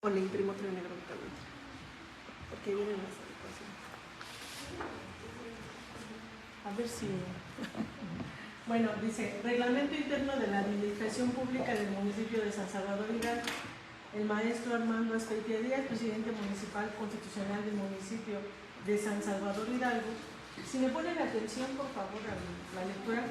O le imprimo otro negro también, porque vienen las adecuaciones. A ver si... Bueno, dice, Reglamento Interno de la Administración Pública del Municipio de San Salvador Hidalgo. El maestro Armando Azpeitia Díaz, presidente municipal constitucional del municipio de San Salvador Hidalgo. Si me ponen atención, por favor, a la lectura.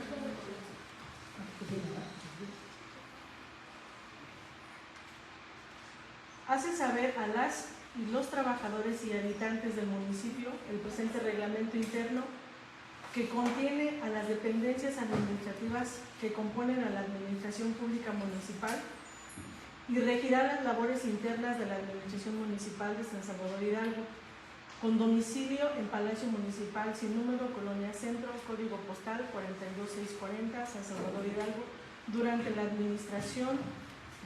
Hace saber a las y los trabajadores y habitantes del municipio el presente reglamento interno que contiene a las dependencias administrativas que componen a la administración pública municipal y regirá las labores internas de la administración municipal de San Salvador Hidalgo, con domicilio en Palacio Municipal sin número, Colonia Centro, código postal 42640, San Salvador Hidalgo, durante la administración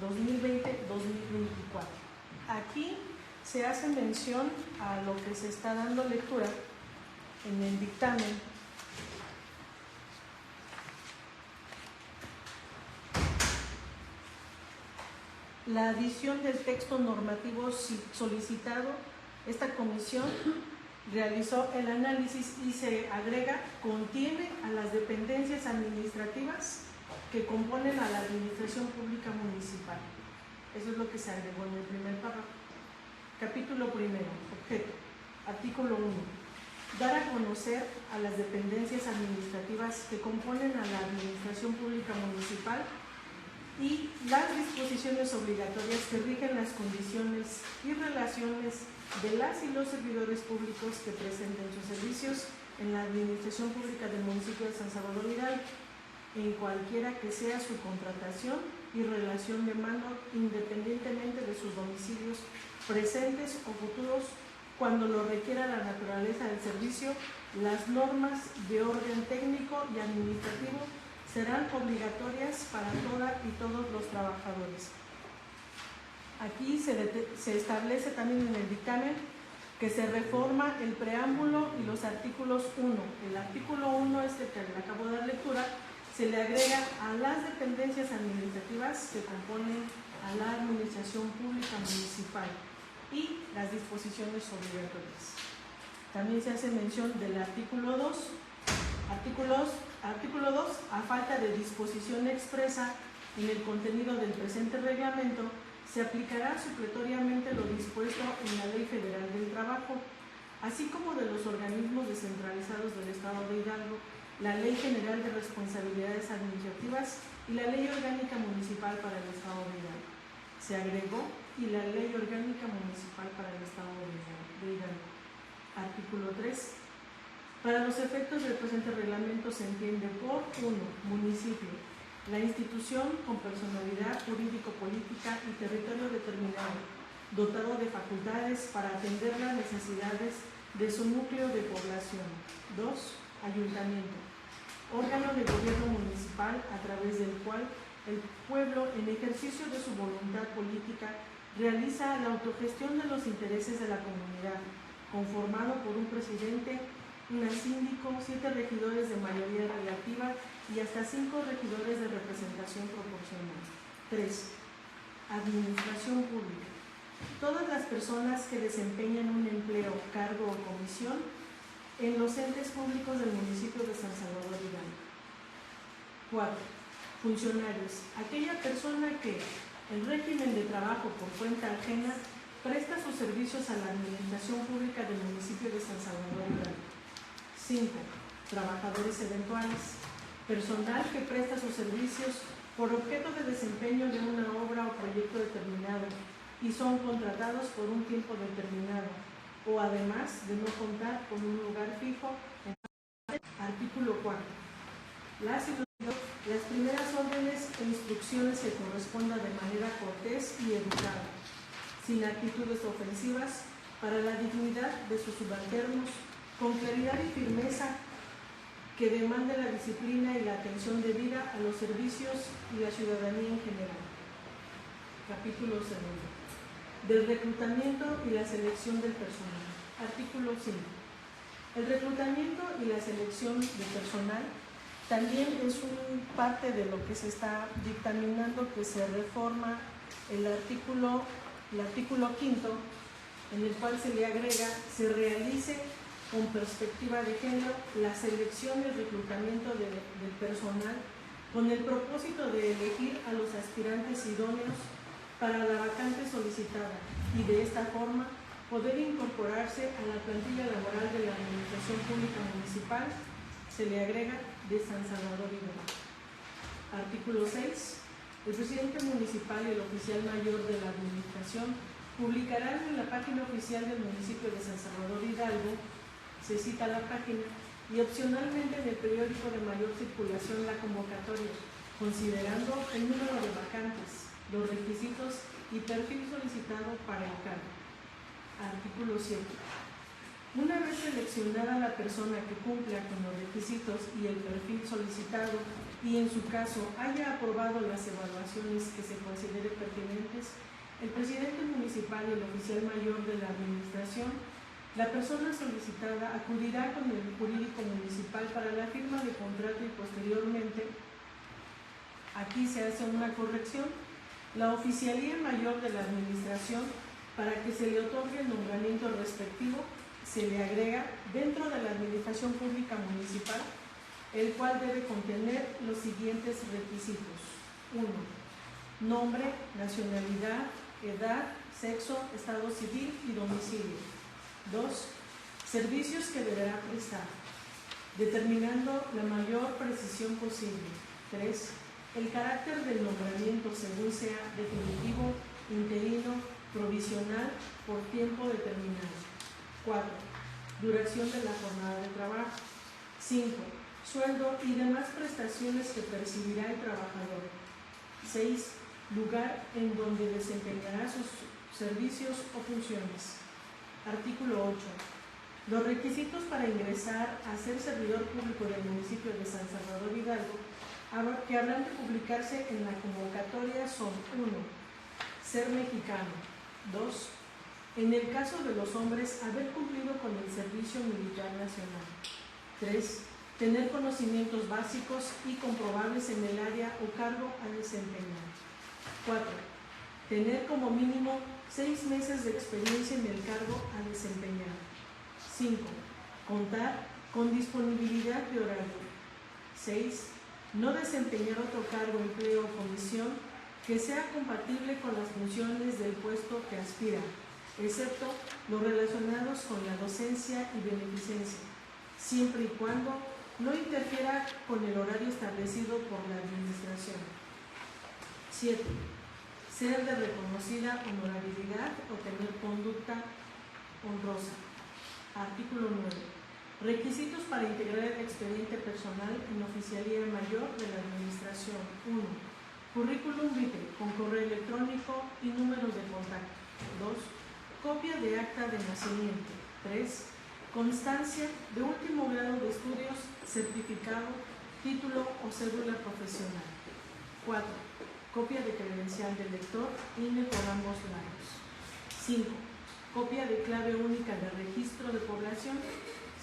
2020-2024. Aquí se hace mención a lo que se está dando lectura en el dictamen. La adición del texto normativo solicitado, esta comisión realizó el análisis y se agrega, contiene a las dependencias administrativas que componen a la administración pública municipal. Eso es lo que se agregó en el primer párrafo. Capítulo primero, objeto. Artículo 1. Dar a conocer a las dependencias administrativas que componen a la administración pública municipal y las disposiciones obligatorias que rigen las condiciones y relaciones de las y los servidores públicos que presenten sus servicios en la administración pública del municipio de San Salvador Hidalgo, en cualquiera que sea su contratación y relación de mano, independientemente de sus domicilios presentes o futuros, cuando lo requiera la naturaleza del servicio. Las normas de orden técnico y administrativo serán obligatorias para todas y todos los trabajadores. Aquí se establece también en el dictamen que se reforma el preámbulo y los artículos 1. El artículo 1 es el que le acabo de dar lectura. Se le agrega a las dependencias administrativas que componen a la administración pública municipal y las disposiciones obligatorias. También se hace mención del artículo 2. Artículo 2. A falta de disposición expresa en el contenido del presente reglamento, se aplicará supletoriamente lo dispuesto en la Ley Federal del Trabajo, así como de los organismos descentralizados del Estado de Hidalgo, la Ley General de Responsabilidades Administrativas y la Ley Orgánica Municipal para el Estado de Hidalgo. Se agregó y la Ley Orgánica Municipal para el Estado de Hidalgo. Artículo 3. Para los efectos del presente reglamento se entiende por 1. Municipio: la institución con personalidad jurídico-política y territorio determinado, dotado de facultades para atender las necesidades de su núcleo de población. 2. Ayuntamiento: órgano de gobierno municipal a través del cual el pueblo, en ejercicio de su voluntad política, realiza la autogestión de los intereses de la comunidad, conformado por un presidente, una síndico, 7 regidores de mayoría relativa y hasta 5 regidores de representación proporcional. 3. Administración pública: todas las personas que desempeñan un empleo, cargo o comisión en los entes públicos del municipio de San Salvador Hidalgo. 4. Funcionarios: aquella persona que, en régimen de trabajo por cuenta ajena, presta sus servicios a la administración pública del municipio de San Salvador Hidalgo. 5. Trabajadores eventuales: personal que presta sus servicios por objeto de desempeño de una obra o proyecto determinado y son contratados por un tiempo determinado, o además de no contar con un lugar fijo. Artículo 4. Las primeras órdenes e instrucciones que correspondan de manera cortés y educada, sin actitudes ofensivas para la dignidad de sus subalternos, con claridad y firmeza que demande la disciplina y la atención debida a los servicios y la ciudadanía en general. Capítulo 2. Del reclutamiento y la selección del personal. Artículo 5. El reclutamiento y la selección de personal también es parte de lo que se está dictaminando, que se reforma el artículo el artículo 5, en el cual se le agrega, se realice con perspectiva de género la selección y el reclutamiento del personal con el propósito de elegir a los aspirantes idóneos para la vacante solicitada y de esta forma poder incorporarse a la plantilla laboral de la Administración Pública Municipal, se le agrega de San Salvador Hidalgo. Artículo 6. El presidente municipal y el oficial mayor de la Administración publicarán en la página oficial del municipio de San Salvador Hidalgo, se cita la página, y opcionalmente en el periódico de mayor circulación la convocatoria, considerando el número de vacantes, los requisitos y perfil solicitado para el cargo. Artículo 7. Una vez seleccionada la persona que cumpla con los requisitos y el perfil solicitado y en su caso haya aprobado las evaluaciones que se considere pertinentes, el presidente municipal y el oficial mayor de la administración, la persona solicitada acudirá con el jurídico municipal para la firma de contrato y posteriormente, aquí se hace una corrección, la oficialía mayor de la administración, para que se le otorgue el nombramiento respectivo, se le agrega dentro de la administración pública municipal, el cual debe contener los siguientes requisitos. 1. Nombre, nacionalidad, edad, sexo, estado civil y domicilio. 2. Servicios que deberá prestar, determinando la mayor precisión posible. 3. El carácter del nombramiento según sea definitivo, interino, provisional, por tiempo determinado. 4. Duración de la jornada de trabajo. 5. Sueldo y demás prestaciones que percibirá el trabajador. 6. Lugar en donde desempeñará sus servicios o funciones. Artículo 8. Los requisitos para ingresar a ser servidor público del municipio de San Salvador Hidalgo, que habrán de publicarse en la convocatoria son: 1. Ser mexicano. 2. En el caso de los hombres, haber cumplido con el servicio militar nacional. 3. Tener conocimientos básicos y comprobables en el área o cargo a desempeñar. 4. Tener como mínimo 6 meses de experiencia en el cargo a desempeñar. 5. Contar con disponibilidad de horario. 6. No desempeñar otro cargo, empleo o comisión que sea compatible con las funciones del puesto que aspira, excepto los relacionados con la docencia y beneficencia, siempre y cuando no interfiera con el horario establecido por la administración. 7. Ser de reconocida honorabilidad o tener conducta honrosa. Artículo 9. Requisitos para integrar el expediente personal en oficialía mayor de la administración. 1. Currículum vitae con correo electrónico y número de contacto. 2. Copia de acta de nacimiento. 3. Constancia de último grado de estudios, certificado, título o cédula profesional. 4. Copia de credencial de lector, INE por ambos lados. 5. Copia de clave única de registro de población.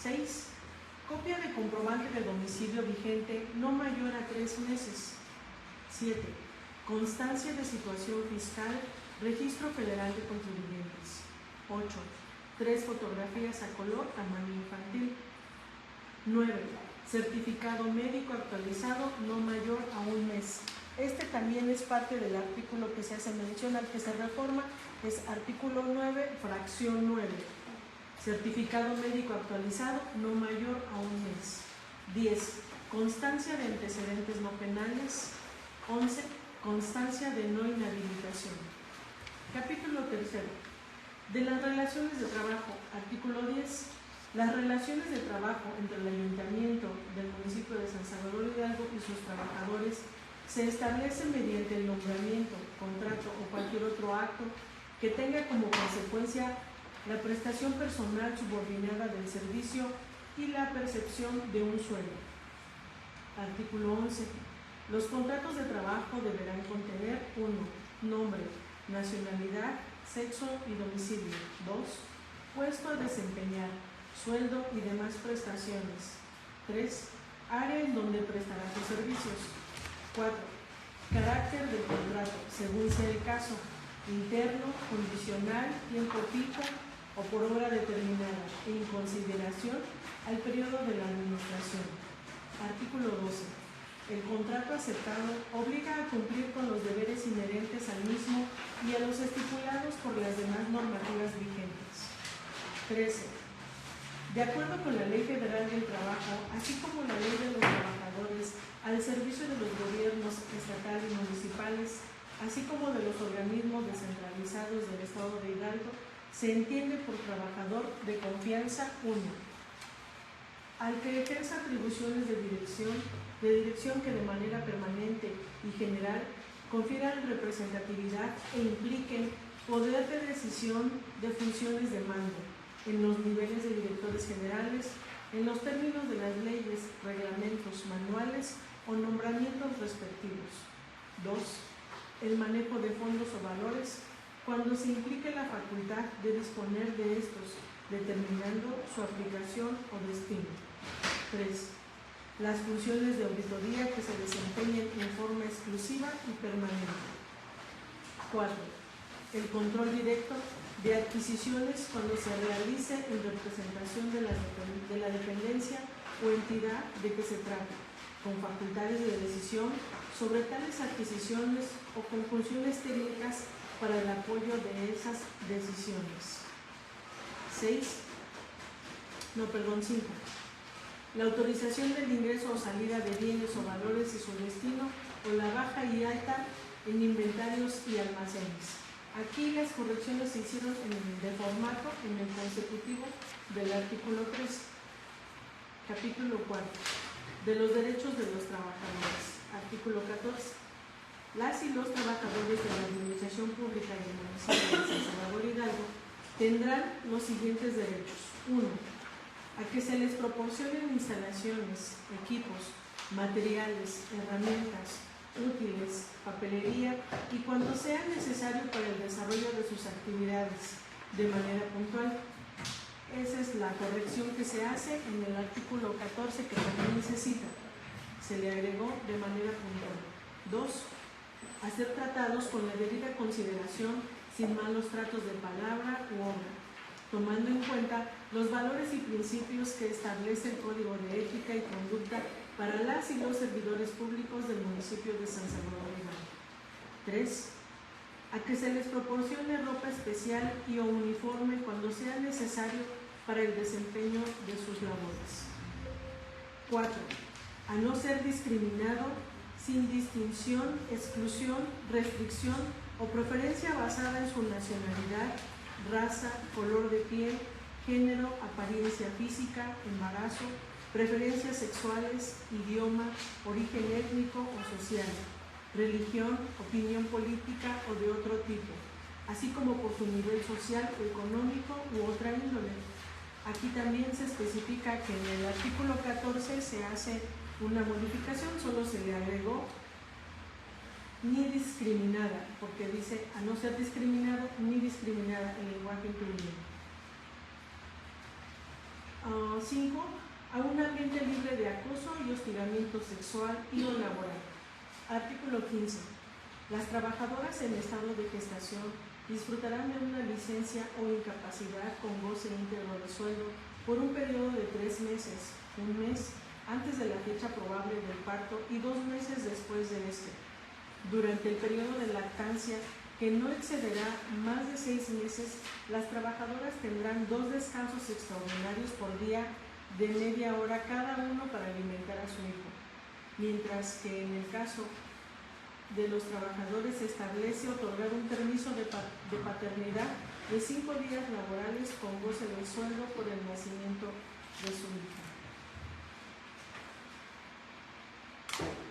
6. Copia de comprobante de domicilio vigente no mayor a 3 meses. 7. Constancia de situación fiscal, Registro Federal de Contribuyentes. 8. 3 fotografías a color, tamaño infantil. 9. Certificado médico actualizado no mayor a 1 mes. Este también es parte del artículo que se hace mención al que se reforma, es artículo 9, fracción 9. Certificado médico actualizado no mayor a 1 mes. 10. Constancia de antecedentes no penales. 11. Constancia de no inhabilitación. Capítulo 3. De las relaciones de trabajo. Artículo 10. Las relaciones de trabajo entre el ayuntamiento del municipio de San Salvador Hidalgo y sus trabajadores se establecen mediante el nombramiento, contrato o cualquier otro acto que tenga como consecuencia la prestación personal subordinada del servicio y la percepción de un sueldo. Artículo 11. Los contratos de trabajo deberán contener: 1. Nombre, nacionalidad, sexo y domicilio. 2. Puesto a desempeñar, sueldo y demás prestaciones. 3. Área en donde prestará sus servicios. 4. Carácter del contrato, según sea el caso. interno, condicional, tiempo pico o por obra determinada, en consideración al periodo de la administración. Artículo 12. El contrato aceptado obliga a cumplir con los deberes inherentes al mismo y a los estipulados por las demás normativas vigentes. 13. De acuerdo con la Ley Federal del Trabajo, así como la Ley de los Trabajadores, al servicio de los gobiernos estatal y municipales, así como de los organismos descentralizados del Estado de Hidalgo, se entiende por trabajador de confianza 1. Al que ejerza atribuciones de dirección que de manera permanente y general confieran representatividad e impliquen poder de decisión de funciones de mando en los niveles de directores generales, en los términos de las leyes, reglamentos, manuales o nombramientos respectivos. 2. El manejo de fondos o valores cuando se implique la facultad de disponer de estos, determinando su aplicación o destino. 3. Las funciones de auditoría que se desempeñen en forma exclusiva y permanente. 4. El control directo de adquisiciones cuando se realice en representación de la dependencia o entidad de que se trate, con facultades de decisión sobre tales adquisiciones o con funciones técnicas para el apoyo de esas decisiones. 5. La autorización del ingreso o salida de bienes o valores y su destino o la baja y alta en inventarios y almacenes. Aquí las correcciones se hicieron de formato en el consecutivo del artículo 3. Capítulo 4. De los derechos de los trabajadores. Artículo 14. Las y los trabajadores de la Administración Pública y del municipio de San Salvador Hidalgo tendrán los siguientes derechos. 1. A que se les proporcionen instalaciones, equipos, materiales, herramientas, útiles, papelería y cuanto sea necesario para el desarrollo de sus actividades de manera puntual. Esa es la corrección que se hace en el artículo 14 que también se cita. Se le agregó de manera puntual. 2. A ser tratados con la debida consideración sin malos tratos de palabra u obra, tomando en cuenta los valores y principios que establece el Código de Ética y Conducta para las y los servidores públicos del municipio de San Salvador Hidalgo. 3. A que se les proporcione ropa especial y o uniforme cuando sea necesario para el desempeño de sus labores. 4. A no ser discriminado sin distinción, exclusión, restricción o preferencia basada en su nacionalidad, raza, color de piel, género, apariencia física, embarazo, preferencias sexuales, idioma, origen étnico o social, religión, opinión política o de otro tipo, así como por su nivel social o económico u otra índole. Aquí también se especifica que en el artículo 14 se hace una modificación, solo se le agregó ni discriminada, porque dice a no ser discriminado ni discriminada en lenguaje incluido. 5. A un ambiente libre de acoso y hostigamiento sexual y o laboral. Artículo 15. Las trabajadoras en estado de gestación disfrutarán de una licencia o incapacidad con goce íntegro de sueldo por un periodo de 3 meses, un mes antes de la fecha probable del parto y 2 meses después de este. Durante el periodo de lactancia, que no excederá más de 6 meses, las trabajadoras tendrán 2 descansos extraordinarios por día de media hora cada uno para alimentar a su hijo, mientras que en el caso de los trabajadores se establece otorgar un permiso de paternidad de 5 días laborales con goce de sueldo por el nacimiento de su hija.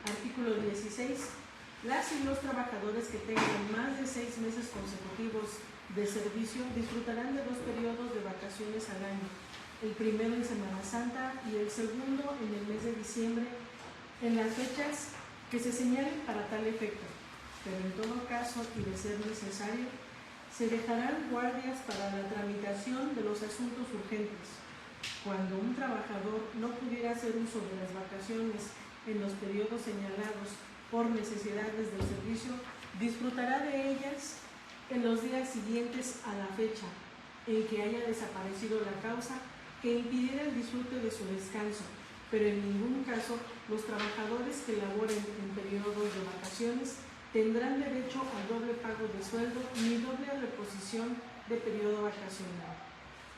Artículo 16. Las y los trabajadores que tengan más de 6 meses consecutivos de servicio disfrutarán de 2 periodos de vacaciones al año, el primero en Semana Santa y el segundo en el mes de diciembre, en las fechas que se señalen para tal efecto, pero en todo caso y de ser necesario, se dejarán guardias para la tramitación de los asuntos urgentes. Cuando un trabajador no pudiera hacer uso de las vacaciones en los periodos señalados por necesidades del servicio, disfrutará de ellas en los días siguientes a la fecha en que haya desaparecido la causa que impidiera el disfrute de su descanso, pero en ningún caso los trabajadores que laboren en periodos de vacaciones tendrán derecho al doble pago de sueldo ni doble reposición de periodo vacacional.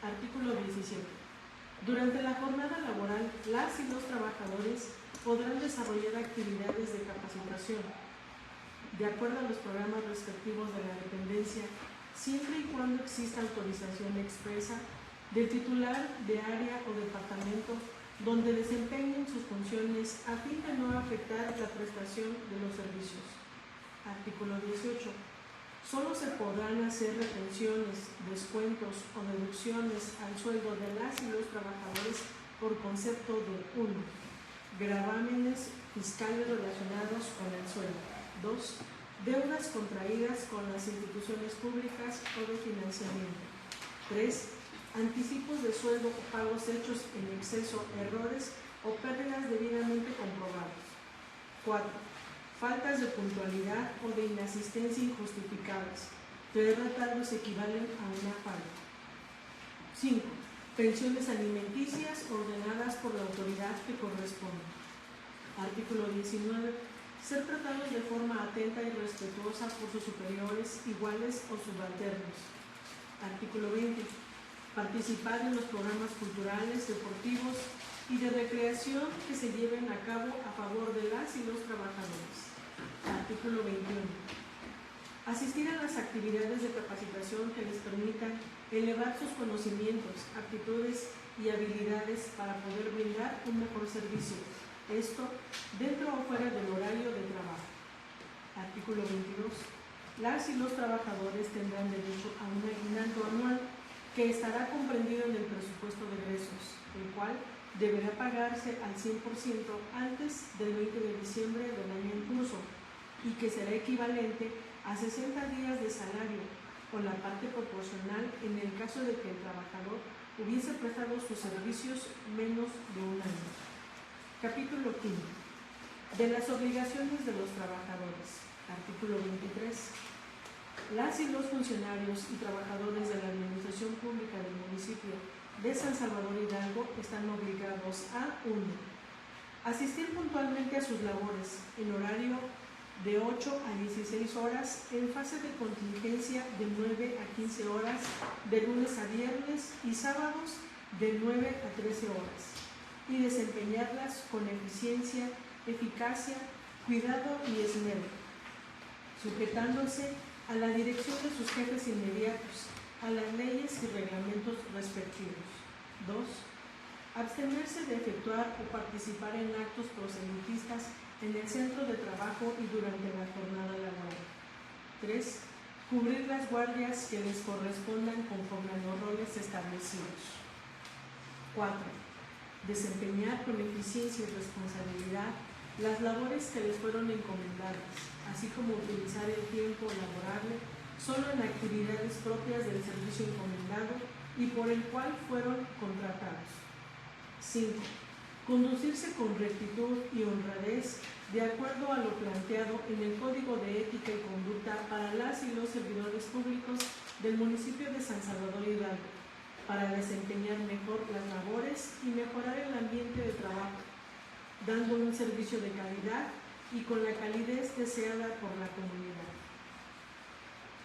Artículo 17. Durante la jornada laboral, las y los trabajadores podrán desarrollar actividades de capacitación de acuerdo a los programas respectivos de la dependencia, siempre y cuando exista autorización expresa del titular de área o departamento donde desempeñen sus funciones a fin de no afectar la prestación de los servicios. Artículo 18. Solo se podrán hacer retenciones, descuentos o deducciones al sueldo de las y los trabajadores por concepto de 1. Gravámenes fiscales relacionados con el sueldo. 2. Deudas contraídas con las instituciones públicas o de financiamiento. 3. Anticipos de sueldo o pagos hechos en exceso, errores o pérdidas debidamente comprobados. 4. Faltas de puntualidad o de inasistencia injustificadas. 3 retardos equivalen a una falta. 5. Pensiones alimenticias ordenadas por la autoridad que corresponde. Artículo 19. Ser tratados de forma atenta y respetuosa por sus superiores, iguales o subalternos. Artículo 20. Participar en los programas culturales, deportivos y de recreación que se lleven a cabo a favor de las y los trabajadores. Artículo 21. Asistir a las actividades de capacitación que les permitan elevar sus conocimientos, aptitudes y habilidades para poder brindar un mejor servicio. Esto dentro o fuera del horario de trabajo. Artículo 22. Las y los trabajadores tendrán derecho a un aguinaldo anual que estará comprendido en el presupuesto de egresos, el cual deberá pagarse al 100% antes del 20 de diciembre del año en curso y que será equivalente a 60 días de salario o la parte proporcional en el caso de que el trabajador hubiese prestado sus servicios menos de un año. Capítulo 5. De las obligaciones de los trabajadores. Artículo 23. Las y los funcionarios y trabajadores de la Administración Pública del municipio de San Salvador Hidalgo están obligados a 1. Asistir puntualmente a sus labores en horario de 8 a 16 horas en fase de contingencia de 9 a 15 horas de lunes a viernes y sábados de 9 a 13 horas y desempeñarlas con eficiencia, eficacia, cuidado y esmero, sujetándose a la dirección de sus jefes inmediatos, a las leyes y reglamentos respectivos. 2. Abstenerse de efectuar o participar en actos proselitistas en el centro de trabajo y durante la jornada laboral. 3. Cubrir las guardias que les correspondan conforme a los roles establecidos. 4. Desempeñar con eficiencia y responsabilidad las labores que les fueron encomendadas, así como utilizar el tiempo laborable solo en actividades propias del servicio encomendado y por el cual fueron contratados. 5. Conducirse con rectitud y honradez de acuerdo a lo planteado en el Código de Ética y Conducta para las y los servidores públicos del municipio de San Salvador Hidalgo, para desempeñar mejor las labores y mejorar el ambiente de trabajo, dando un servicio de calidad y con la calidez deseada por la comunidad.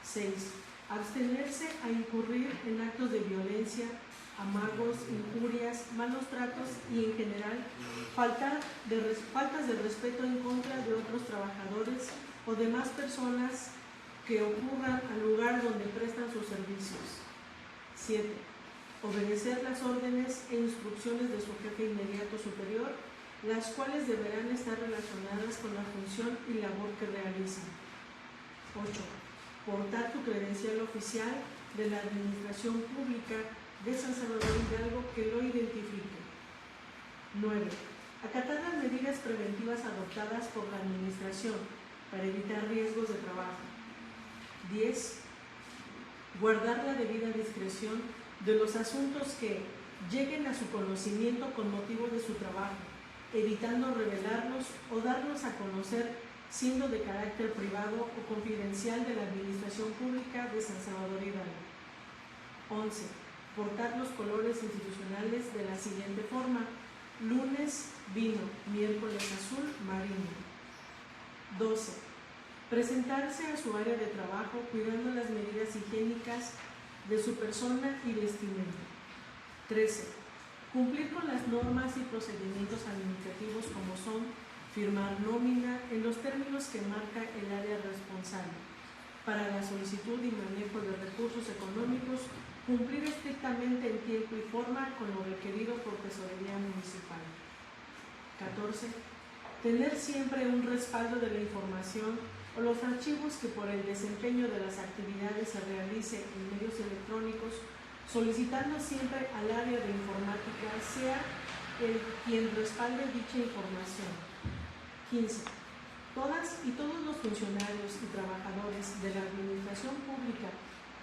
6. Abstenerse a incurrir en actos de violencia, amagos, injurias, malos tratos y en general faltas de respeto en contra de otros trabajadores o demás personas que ocurran al lugar donde prestan sus servicios. 7. Obedecer las órdenes e instrucciones de su jefe inmediato superior, las cuales deberán estar relacionadas con la función y labor que realizan. 8. Portar tu credencial oficial de la Administración Pública de San Salvador Hidalgo que lo identifique. 9. Acatar las medidas preventivas adoptadas por la Administración para evitar riesgos de trabajo. 10. Guardar la debida discreción de los asuntos que lleguen a su conocimiento con motivo de su trabajo, evitando revelarlos o darlos a conocer siendo de carácter privado o confidencial de la Administración Pública de San Salvador Hidalgo. 11. Portar los colores institucionales de la siguiente forma: lunes, vino; miércoles, azul marino. 12. Presentarse a su área de trabajo cuidando las medidas higiénicas de su persona y vestimenta. 13. Cumplir con las normas y procedimientos administrativos como son firmar nómina en los términos que marca el área responsable. Para la solicitud y manejo de recursos económicos, cumplir estrictamente en tiempo y forma con lo requerido por Tesorería Municipal. 14. Tener siempre un respaldo de la información o los archivos que por el desempeño de las actividades se realice en medios electrónicos, solicitando siempre al área de informática sea el quien respalde dicha información. 15. Todas y todos los funcionarios y trabajadores de la Administración Pública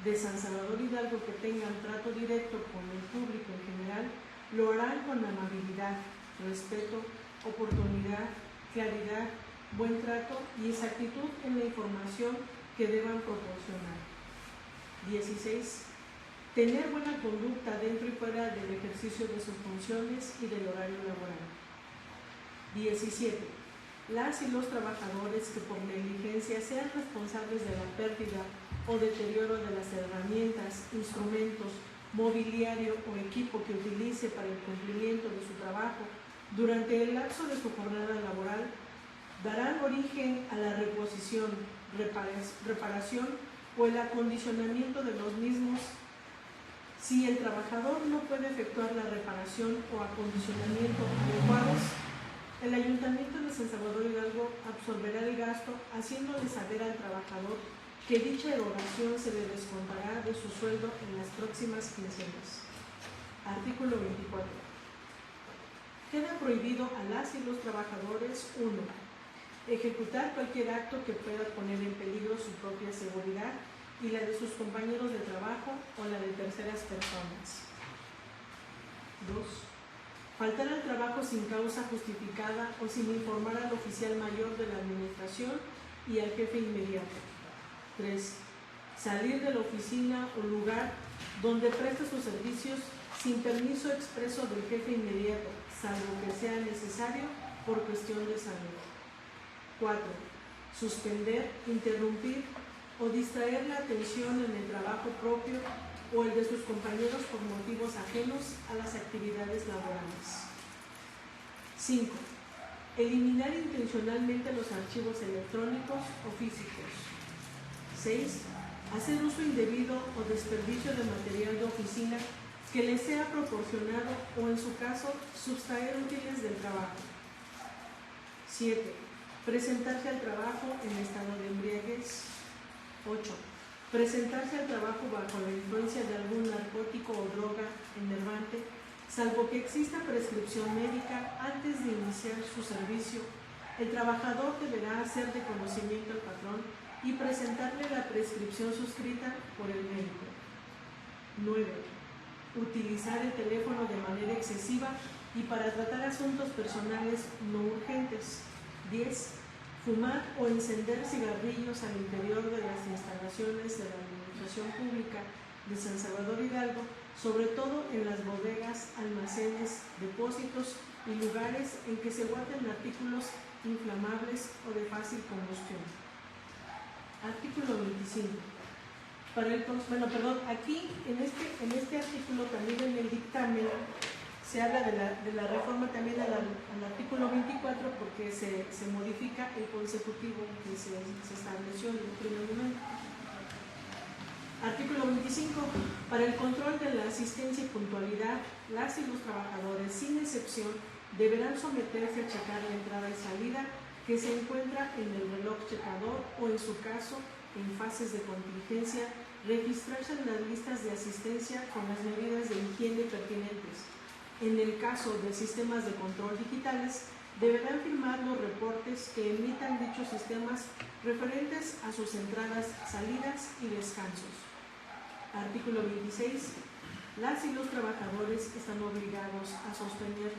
de San Salvador Hidalgo que tengan trato directo con el público en general, lo harán con amabilidad, respeto, oportunidad, claridad, buen trato y exactitud en la información que deban proporcionar. 16. Tener buena conducta dentro y fuera del ejercicio de sus funciones y del horario laboral. 17. Las y los trabajadores que por negligencia sean responsables de la pérdida o deterioro de las herramientas, instrumentos, mobiliario o equipo que utilice para el cumplimiento de su trabajo durante el lapso de su jornada laboral, darán origen a la reposición, reparación o el acondicionamiento de los mismos. Si el trabajador no puede efectuar la reparación o acondicionamiento adecuados, el Ayuntamiento de San Salvador Hidalgo absorberá el gasto, haciéndole saber al trabajador que dicha erogación se le descontará de su sueldo en las próximas quincenas. Artículo 24. Queda prohibido a las y los trabajadores: 1. Ejecutar cualquier acto que pueda poner en peligro su propia seguridad y la de sus compañeros de trabajo o la de terceras personas. 2. Faltar al trabajo sin causa justificada o sin informar al oficial mayor de la administración y al jefe inmediato. 3. Salir de la oficina o lugar donde presta sus servicios sin permiso expreso del jefe inmediato, salvo que sea necesario por cuestión de salud. 4. Suspender, interrumpir o distraer la atención en el trabajo propio o el de sus compañeros por motivos ajenos a las actividades laborales. 5. Eliminar intencionalmente los archivos electrónicos o físicos. 6. Hacer uso indebido o desperdicio de material de oficina que le sea proporcionado o, en su caso, sustraer útiles del trabajo. 7. Presentarse al trabajo en estado de embriaguez. 8. Presentarse al trabajo bajo la influencia de algún narcótico o droga enervante, salvo que exista prescripción médica antes de iniciar su servicio. El trabajador deberá hacer de conocimiento al patrón y presentarle la prescripción suscrita por el médico. 9. Utilizar el teléfono de manera excesiva y para tratar asuntos personales no urgentes. 10. Fumar o encender cigarrillos al interior de las instalaciones de la Administración Pública de San Salvador Hidalgo, sobre todo en las bodegas, almacenes, depósitos y lugares en que se guarden artículos inflamables o de fácil combustión. Artículo 25. Aquí en este artículo, también en el dictamen, se habla de la reforma también al artículo 24, porque se modifica el consecutivo que se estableció en el primer momento. Artículo 25. Para el control de la asistencia y puntualidad, las y los trabajadores, sin excepción, deberán someterse a checar la entrada y salida que se encuentra en el reloj checador o, en su caso, en fases de contingencia, registrarse en las listas de asistencia con las medidas de higiene pertinentes. En el caso de sistemas de control digitales, deberán firmar los reportes que emitan dichos sistemas referentes a sus entradas, salidas y descansos. Artículo 26. Las y los trabajadores están obligados a sostener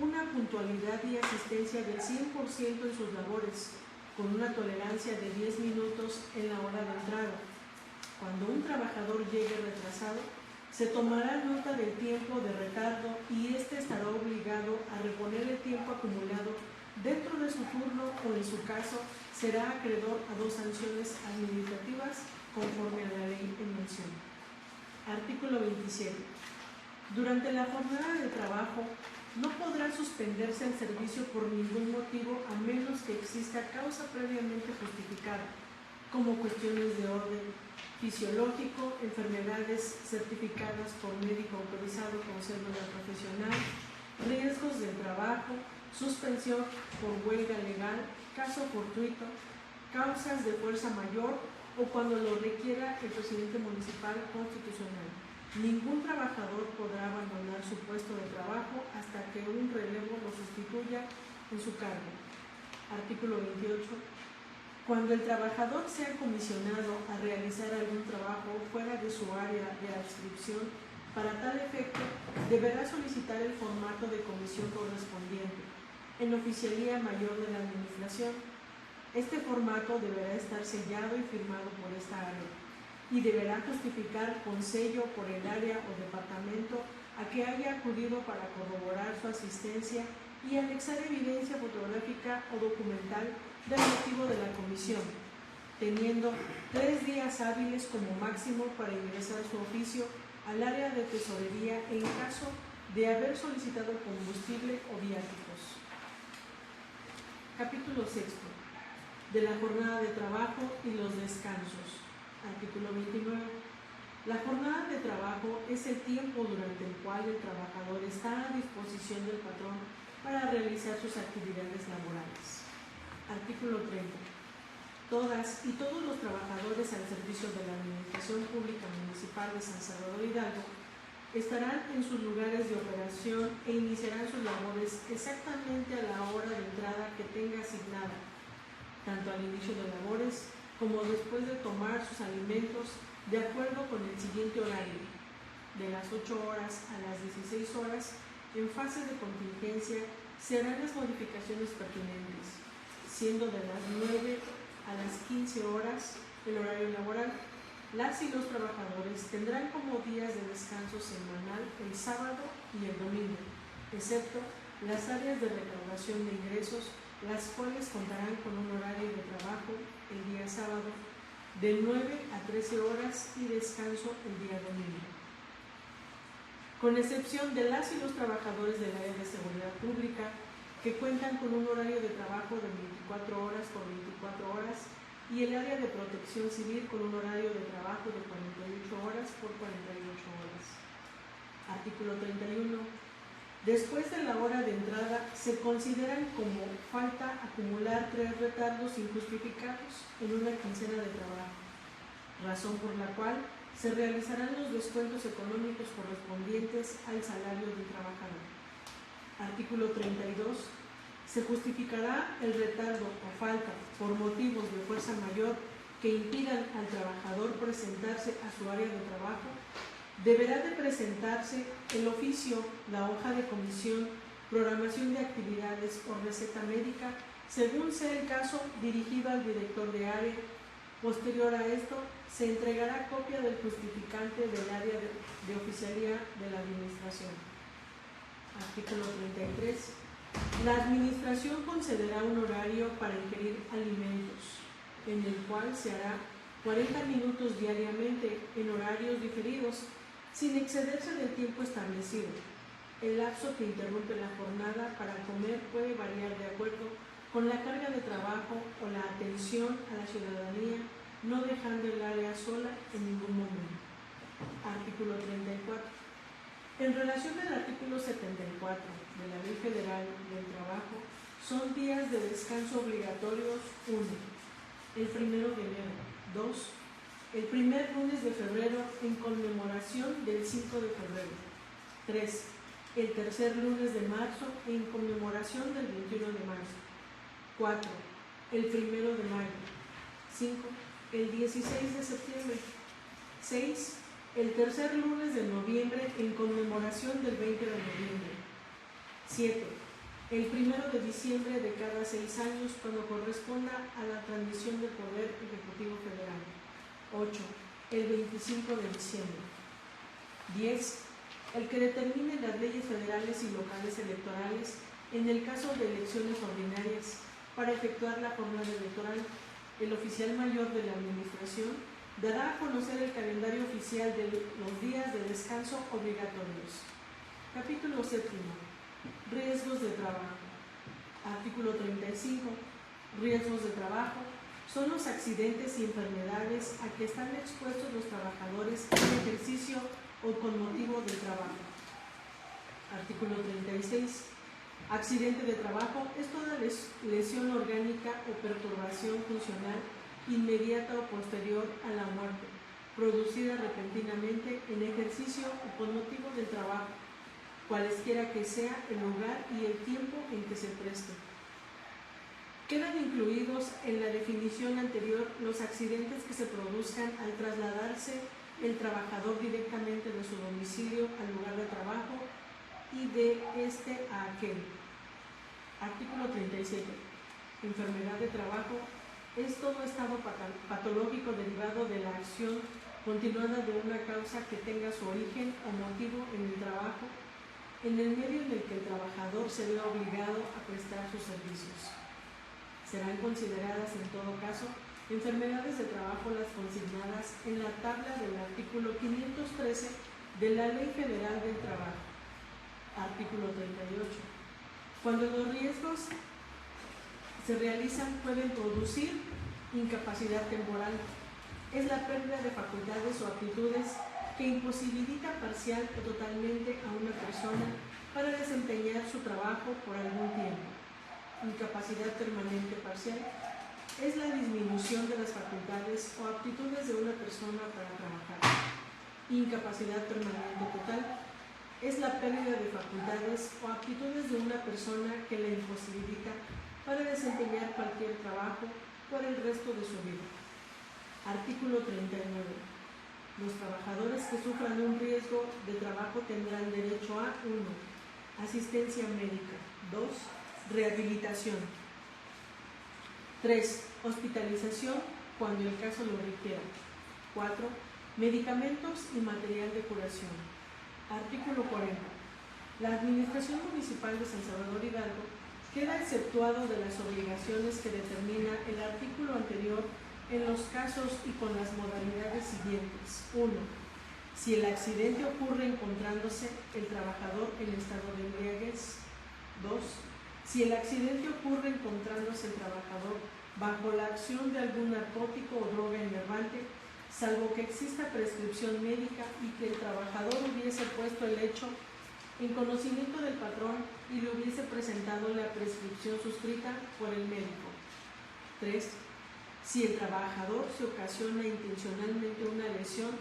una puntualidad y asistencia del 100% en sus labores, con una tolerancia de 10 minutos en la hora de entrada. Cuando un trabajador llegue retrasado, se tomará nota del tiempo de retardo y éste estará obligado a reponer el tiempo acumulado dentro de su turno o, en su caso, será acreedor a 2 sanciones administrativas conforme a la ley en mención. Artículo 27. Durante la jornada de trabajo no podrá suspenderse el servicio por ningún motivo a menos que exista causa previamente justificada, como cuestiones de orden fisiológico, enfermedades certificadas por médico autorizado con cédula profesional, riesgos del trabajo, suspensión por huelga legal, caso fortuito, causas de fuerza mayor o cuando lo requiera el presidente municipal constitucional. Ningún trabajador podrá abandonar su puesto de trabajo hasta que un relevo lo sustituya en su cargo. Artículo 28. Cuando el trabajador sea comisionado a realizar algún trabajo fuera de su área de adscripción, para tal efecto deberá solicitar el formato de comisión correspondiente en Oficialía Mayor de la Administración. Este formato deberá estar sellado y firmado por esta área y deberá justificar con sello por el área o departamento a que haya acudido para corroborar su asistencia y anexar evidencia fotográfica o documental del motivo de la comisión, teniendo 3 días hábiles como máximo para ingresar su oficio al área de tesorería en caso de haber solicitado combustible o viáticos. Capítulo 6. De la jornada de trabajo y los descansos. Artículo 29. La jornada de trabajo es el tiempo durante el cual el trabajador está a disposición del patrón para realizar sus actividades laborales. Artículo 30. Todas y todos los trabajadores al servicio de la Administración Pública Municipal de San Salvador Hidalgo estarán en sus lugares de operación e iniciarán sus labores exactamente a la hora de entrada que tenga asignada, tanto al inicio de labores como después de tomar sus alimentos, de acuerdo con el siguiente horario: de las 8 horas a las 16 horas. En fase de contingencia se harán las modificaciones pertinentes, siendo de las 9 a las 15 horas el horario laboral. Las y los trabajadores tendrán como días de descanso semanal el sábado y el domingo, excepto las áreas de recaudación de ingresos, las cuales contarán con un horario de trabajo el día sábado de 9 a 13 horas y descanso el día domingo. Con excepción de las y los trabajadores del área de seguridad pública, que cuentan con un horario de trabajo de 24 horas por 24 horas, y el área de protección civil con un horario de trabajo de 48 horas por 48 horas. Artículo 31. Después de la hora de entrada, se consideran como falta acumular 3 retardos injustificados en una quincena de trabajo, razón por la cual se realizarán los descuentos económicos correspondientes al salario del trabajador. Artículo 32. Se justificará el retardo o falta por motivos de fuerza mayor que impidan al trabajador presentarse a su área de trabajo. Deberá de presentarse el oficio, la hoja de comisión, programación de actividades o receta médica, según sea el caso, dirigida al director de área. Posterior a esto, se entregará copia del justificante del área de oficialía de la Administración. Artículo 33. La Administración concederá un horario para ingerir alimentos, en el cual se hará 40 minutos diariamente en horarios diferidos, sin excederse del tiempo establecido. El lapso que interrumpe la jornada para comer puede variar de acuerdo con la carga de trabajo o la atención a la ciudadanía, no dejando el área sola en ningún momento. Artículo 34. En relación al artículo 74 de la Ley Federal del Trabajo, son días de descanso obligatorios: 1. El 1 de enero. 2. El primer lunes de febrero en conmemoración del 5 de febrero. 3. El tercer lunes de marzo en conmemoración del 21 de marzo. 4. El 1 de mayo. 5. El 16 de septiembre. 6. El tercer lunes de noviembre en conmemoración del 20 de noviembre. 7. el 1 de diciembre de cada 6 años, cuando corresponda a la transmisión del Poder Ejecutivo Federal. 8. El 25 de diciembre. 10. El que determine las leyes federales y locales electorales en el caso de elecciones ordinarias para efectuar la jornada electoral. El oficial mayor de la Administración dará a conocer el calendario oficial de los días de descanso obligatorios. Capítulo 7. Riesgos de trabajo. Artículo 35. Riesgos de trabajo son los accidentes y enfermedades a que están expuestos los trabajadores en ejercicio o con motivo del trabajo. Artículo 36. Accidente de trabajo es toda lesión orgánica o perturbación funcional inmediata o posterior a la muerte, producida repentinamente en ejercicio o con motivo del trabajo, cualesquiera que sea el lugar y el tiempo en que se preste. Quedan incluidos en la definición anterior los accidentes que se produzcan al trasladarse el trabajador directamente de su domicilio al lugar de trabajo y de este a aquel. Artículo 37. Enfermedad de trabajo es todo estado patológico derivado de la acción continuada de una causa que tenga su origen o motivo en el trabajo, en el medio en el que el trabajador se vea obligado a prestar sus servicios. Serán consideradas en todo caso enfermedades de trabajo las consignadas en la tabla del artículo 513 de la Ley Federal del Trabajo. Artículo 38. Cuando los riesgos se realizan, pueden producir incapacidad temporal. Es la pérdida de facultades o aptitudes que imposibilita parcial o totalmente a una persona para desempeñar su trabajo por algún tiempo. Incapacidad permanente parcial es la disminución de las facultades o aptitudes de una persona para trabajar. Incapacidad permanente total es la pérdida de facultades o aptitudes de una persona que la imposibilita para desempeñar cualquier trabajo por el resto de su vida. Artículo 39. Los trabajadores que sufran un riesgo de trabajo tendrán derecho a 1. Asistencia médica. 2. Rehabilitación. 3. Hospitalización cuando el caso lo requiera. 4. Medicamentos y material de curación. Artículo 40. La Administración Municipal de San Salvador Hidalgo queda exceptuado de las obligaciones que determina el artículo anterior en los casos y con las modalidades siguientes. 1. Si el accidente ocurre encontrándose el trabajador en estado de embriaguez. 2. Si el accidente ocurre encontrándose el trabajador bajo la acción de algún narcótico o droga enervante, salvo que exista prescripción médica y que el trabajador hubiese puesto el hecho en conocimiento del patrón y le hubiese presentado la prescripción suscrita por el médico. 3. Si el trabajador se ocasiona intencionalmente una lesión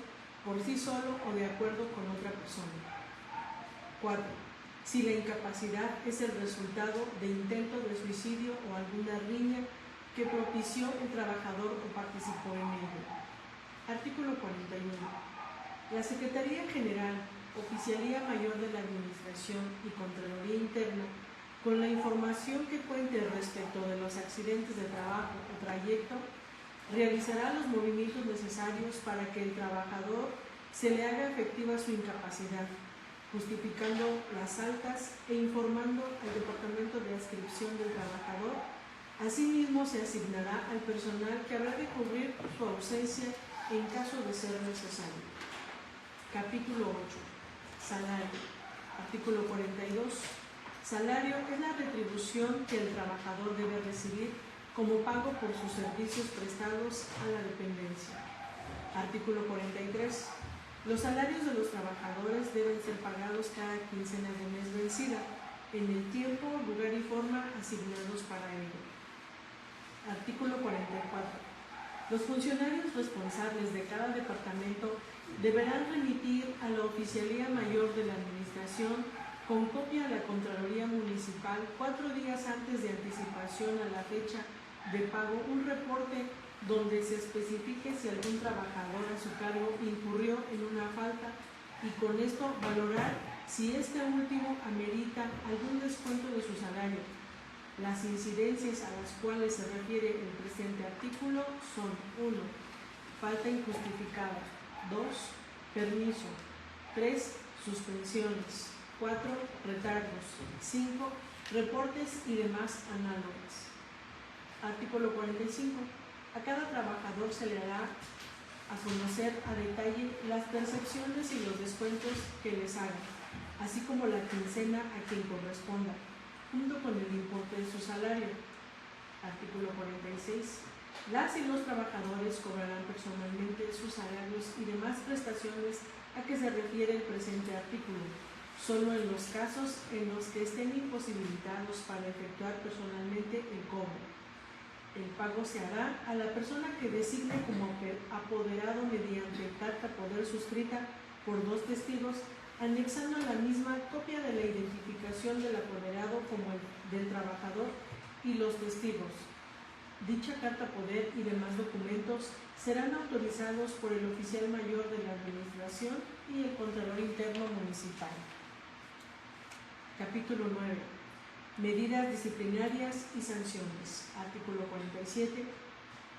por sí solo o de acuerdo con otra persona. 4. Si la incapacidad es el resultado de intento de suicidio o alguna riña que propició el trabajador o participó en ello. Artículo 41. La Secretaría General, Oficialía Mayor de la Administración y Contraloría Interna, con la información que cuente respecto de los accidentes de trabajo o trayecto, realizará los movimientos necesarios para que el trabajador se le haga efectiva su incapacidad, justificando las altas e informando al Departamento de Adscripción del Trabajador. Asimismo, se asignará al personal que habrá de cubrir su ausencia en caso de ser necesario. Capítulo 8. Salario. Artículo 42. Salario es la retribución que el trabajador debe recibir como pago por sus servicios prestados a la dependencia. Artículo 43. Los salarios de los trabajadores deben ser pagados cada quincena de mes vencida, en el tiempo, lugar y forma asignados para ello. Artículo 44. Los funcionarios responsables de cada departamento deberán remitir a la Oficialía Mayor de la Administración con copia a la Contraloría Municipal 4 días antes de anticipación a la fecha de pago un reporte donde se especifique si algún trabajador a su cargo incurrió en una falta y con esto valorar si este último amerita algún descuento de su salario. Las incidencias a las cuales se refiere el presente artículo son: 1. Falta injustificada. 2. Permiso. 3. Suspensiones. 4. Retardos. 5. Reportes y demás análogas. Artículo 45. A cada trabajador se le hará a conocer a detalle las percepciones y los descuentos que les hagan, así como la quincena a quien corresponda, junto con el importe de su salario. Artículo 46. Las y los trabajadores cobrarán personalmente sus salarios y demás prestaciones a que se refiere el presente artículo, solo en los casos en los que estén imposibilitados para efectuar personalmente el cobro. El pago se hará a la persona que designe como apoderado mediante carta poder suscrita por 2 testigos, anexando a la misma copia de la identificación del apoderado como el del trabajador y los testigos. Dicha carta poder y demás documentos serán autorizados por el oficial mayor de la Administración y el Contralor Interno Municipal. Capítulo 9. Medidas disciplinarias y sanciones. Artículo 47.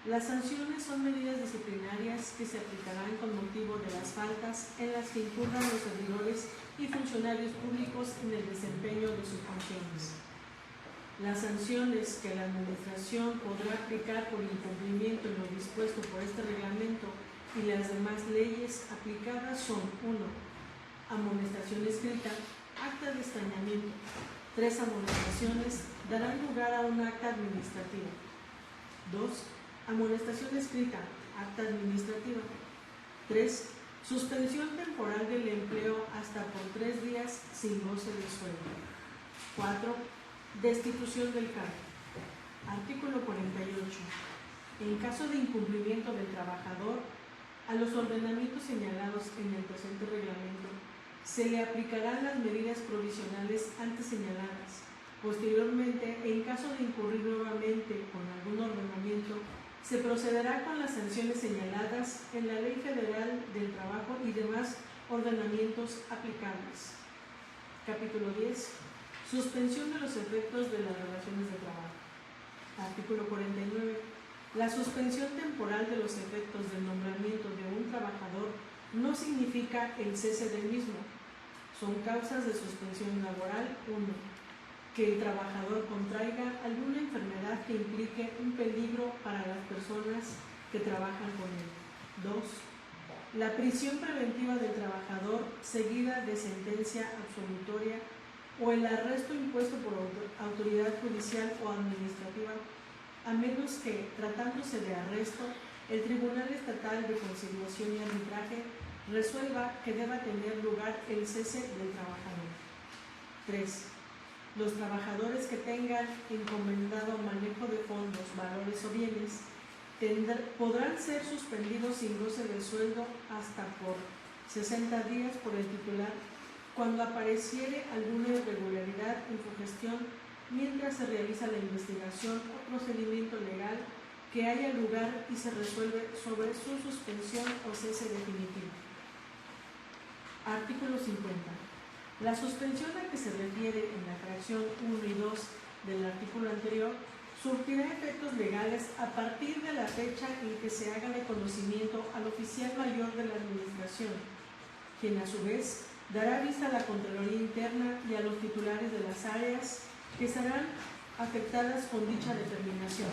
Las sanciones son medidas disciplinarias que se aplicarán con motivo de las faltas en las que incurran los servidores y funcionarios públicos en el desempeño de sus funciones. Las sanciones que la Administración podrá aplicar por incumplimiento en lo dispuesto por este reglamento y las demás leyes aplicadas son: 1. Amonestación escrita, acta de extrañamiento. 3 amonestaciones darán lugar a un acta administrativa. 2. Amonestación escrita, acta administrativa. 3. Suspensión temporal del empleo hasta por 3 días sin goce de sueldo. 4. Destitución del cargo. Artículo 48. En caso de incumplimiento del trabajador a los ordenamientos señalados en el presente reglamento, se le aplicarán las medidas provisionales antes señaladas. Posteriormente, en caso de incurrir nuevamente con algún ordenamiento, se procederá con las sanciones señaladas en la Ley Federal del Trabajo y demás ordenamientos aplicables. Capítulo 10. Suspensión de los efectos de las relaciones de trabajo. Artículo 49. La suspensión temporal de los efectos del nombramiento de un trabajador no significa el cese del mismo. Son causas de suspensión laboral: 1. Que el trabajador contraiga alguna enfermedad que implique un peligro para las personas que trabajan con él. 2. La prisión preventiva del trabajador seguida de sentencia absolutoria o el arresto impuesto por autoridad judicial o administrativa, a menos que, tratándose de arresto, el Tribunal Estatal de Conciliación y Arbitraje resuelva que deba tener lugar el cese del trabajador. 3. Los trabajadores que tengan encomendado manejo de fondos, valores o bienes podrán ser suspendidos sin goce de sueldo hasta por 60 días por el titular cuando apareciere alguna irregularidad en su gestión mientras se realiza la investigación o procedimiento legal que haya lugar y se resuelve sobre su suspensión o cese definitivo. Artículo 50. La suspensión a que se refiere en la fracción 1 y 2 del artículo anterior surtirá efectos legales a partir de la fecha en que se haga de conocimiento al oficial mayor de la Administración, quien a su vez dará vista a la Contraloría Interna y a los titulares de las áreas que serán afectadas con dicha determinación.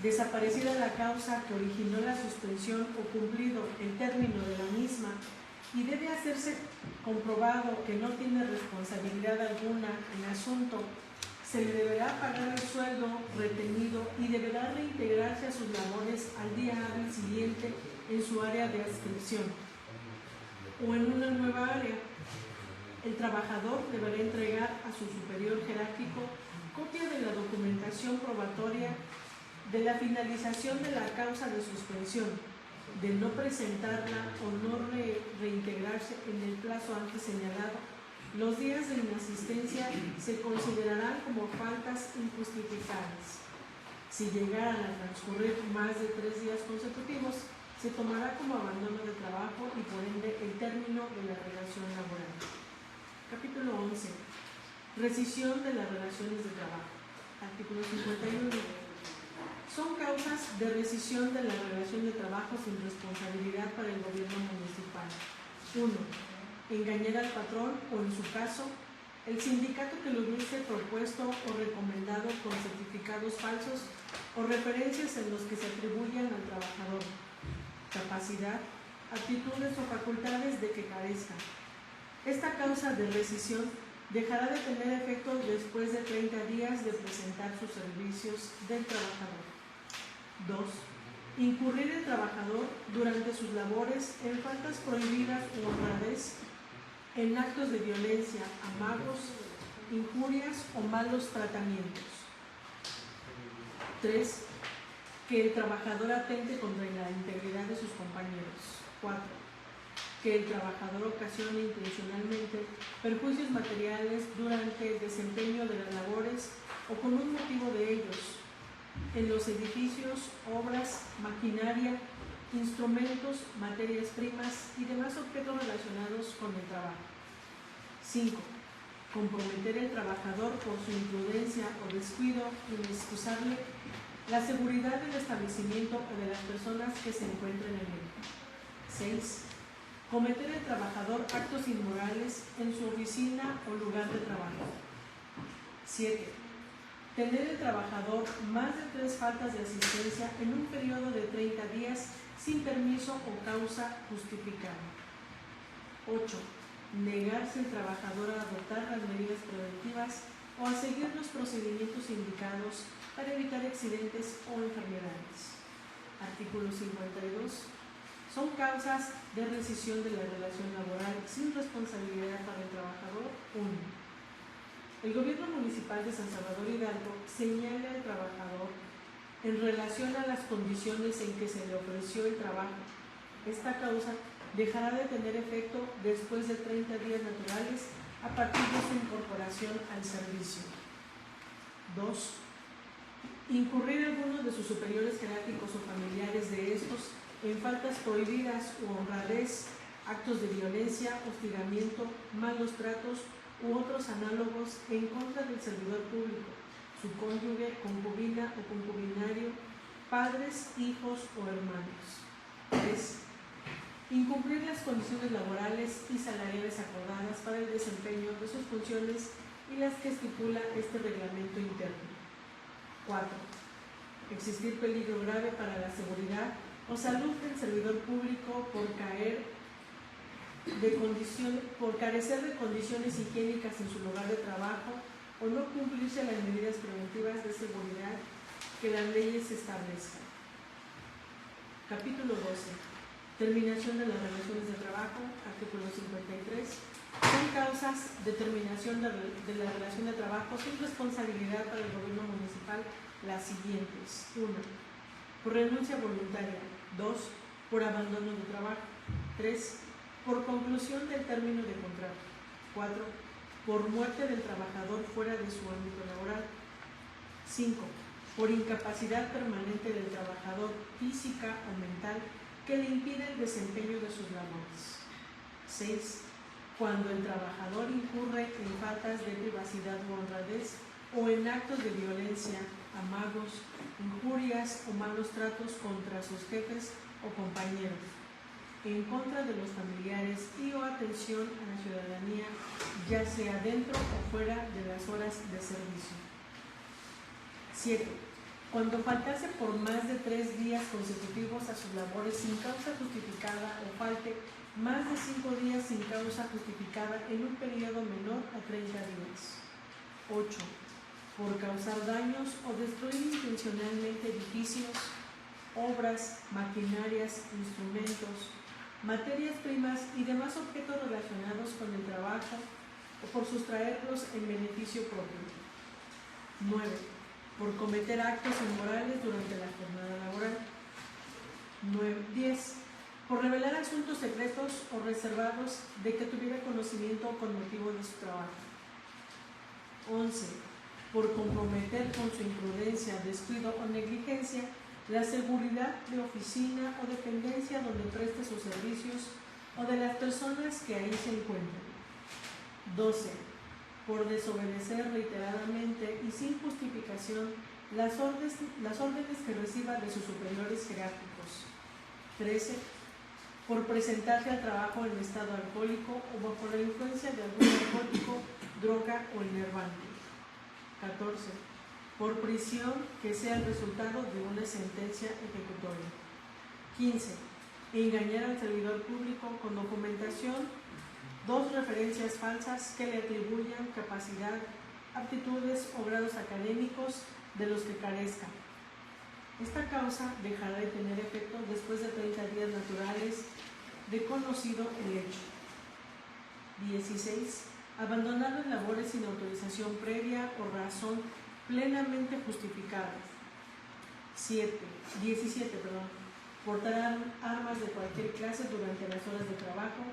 Desaparecida la causa que originó la suspensión o cumplido el término de la misma y debe hacerse comprobado que no tiene responsabilidad alguna en el asunto, se le deberá pagar el sueldo retenido y deberá reintegrarse a sus labores al día hábil siguiente en su área de adscripción o en una nueva área. El trabajador deberá entregar a su superior jerárquico copia de la documentación probatoria de la finalización de la causa de suspensión. De no presentarla o no reintegrarse en el plazo antes señalado, los días de inasistencia se considerarán como faltas injustificadas. Si llegaran a transcurrir más de 3 días consecutivos, se tomará como abandono de trabajo y por ende el término de la relación laboral. Capítulo 11. Rescisión de las relaciones de trabajo. Artículo 51. Son causas de rescisión de la relación de trabajo sin responsabilidad para el gobierno municipal. 1. Engañar al patrón o, en su caso, el sindicato que lo hubiese propuesto o recomendado con certificados falsos o referencias en los que se atribuyan al trabajador capacidad, aptitudes o facultades de que carezca. Esta causa de rescisión dejará de tener efecto después de 30 días de presentar sus servicios del trabajador. 2. Incurrir el trabajador durante sus labores en faltas prohibidas u honradez, en actos de violencia, amagos, injurias o malos tratamientos. 3. Que el trabajador atente contra la integridad de sus compañeros. 4. Que el trabajador ocasione intencionalmente perjuicios materiales durante el desempeño de las labores o con un motivo de ellos, en los edificios, obras, maquinaria, instrumentos, materias primas y demás objetos relacionados con el trabajo. 5. Comprometer al trabajador por su imprudencia o descuido inexcusable la seguridad del establecimiento o de las personas que se encuentren en él. 6. Cometer el trabajador actos inmorales en su oficina o lugar de trabajo. 7. Tener el trabajador más de 3 faltas de asistencia en un periodo de 30 días sin permiso o causa justificada. 8. Negarse el trabajador a adoptar las medidas preventivas o a seguir los procedimientos indicados para evitar accidentes o enfermedades. Artículo 52. Son causas de rescisión de la relación laboral sin responsabilidad para el trabajador. 1. El gobierno municipal de San Salvador Hidalgo señala al trabajador en relación a las condiciones en que se le ofreció el trabajo. Esta causa dejará de tener efecto después de 30 días naturales a partir de su incorporación al servicio. 2. Incurrir alguno de sus superiores jerárquicos o familiares de estos en faltas prohibidas u honradez, actos de violencia, hostigamiento, malos tratos u otros análogos en contra del servidor público, su cónyuge, concubina o concubinario, padres, hijos o hermanos. 3. Incumplir las condiciones laborales y salariales acordadas para el desempeño de sus funciones y las que estipula este reglamento interno. 4. Existir peligro grave para la seguridad o salud del servidor público por carecer de condiciones higiénicas en su lugar de trabajo o no cumplirse las medidas preventivas de seguridad que las leyes establezcan. Capítulo 12. Terminación de las relaciones de trabajo. Artículo 53. Son causas de terminación de la relación de trabajo sin responsabilidad para el gobierno municipal las siguientes. 1. Por renuncia voluntaria. 2. Por abandono de trabajo. 3. Por conclusión del término de contrato. 4. Por muerte del trabajador fuera de su ámbito laboral. 5. Por incapacidad permanente del trabajador física o mental que le impide el desempeño de sus labores. 6. Cuando el trabajador incurre en faltas de privacidad o honradez o en actos de violencia, amagos, injurias o malos tratos contra sus jefes o compañeros, en contra de los familiares y o atención a la ciudadanía, ya sea dentro o fuera de las horas de servicio. 7. Cuando faltase por más de 3 días consecutivos a sus labores sin causa justificada o falte más de 5 días sin causa justificada en un periodo menor a 30 días. 8. Por causar daños o destruir intencionalmente edificios, obras, maquinarias, instrumentos, materias primas y demás objetos relacionados con el trabajo o por sustraerlos en beneficio propio. 9. Por cometer actos inmorales durante la jornada laboral. 10. Por revelar asuntos secretos o reservados de que tuviera conocimiento con motivo de su trabajo. 11. Por comprometer con su imprudencia, descuido o negligencia la seguridad de oficina o dependencia donde preste sus servicios o de las personas que ahí se encuentran. 12. Por desobedecer reiteradamente y sin justificación las órdenes que reciba de sus superiores jerárquicos. 13. Por presentarse al trabajo en estado alcohólico o bajo la influencia de algún narcótico, droga o enervante. 14. Por prisión que sea el resultado de una sentencia ejecutoria. 15. Engañar al servidor público con documentación, 2 referencias falsas que le atribuyan capacidad, aptitudes o grados académicos de los que carezca. Esta causa dejará de tener efecto después de 30 días naturales de conocido el hecho. 16. Abandonar las labores sin autorización previa o razón plenamente justificadas. 17. Portar armas de cualquier clase durante las horas de trabajo,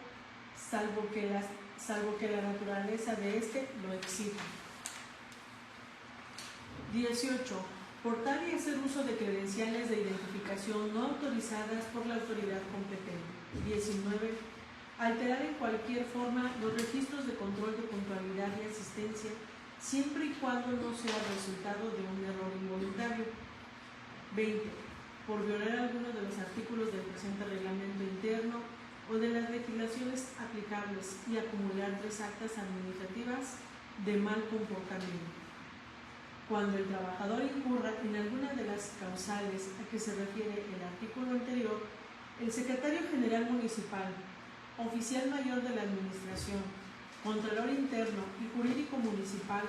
salvo que la naturaleza de éste lo exija. 18. Portar y hacer uso de credenciales de identificación no autorizadas por la autoridad competente. 19. Alterar en cualquier forma los registros de control de puntualidad y asistencia, siempre y cuando no sea resultado de un error involuntario. 20. Por violar alguno de los artículos del presente reglamento interno o de las legislaciones aplicables y acumular 3 actas administrativas de mal comportamiento. Cuando el trabajador incurra en alguna de las causales a que se refiere el artículo anterior, el secretario general municipal, oficial mayor de la administración, contralor interno y jurídico municipal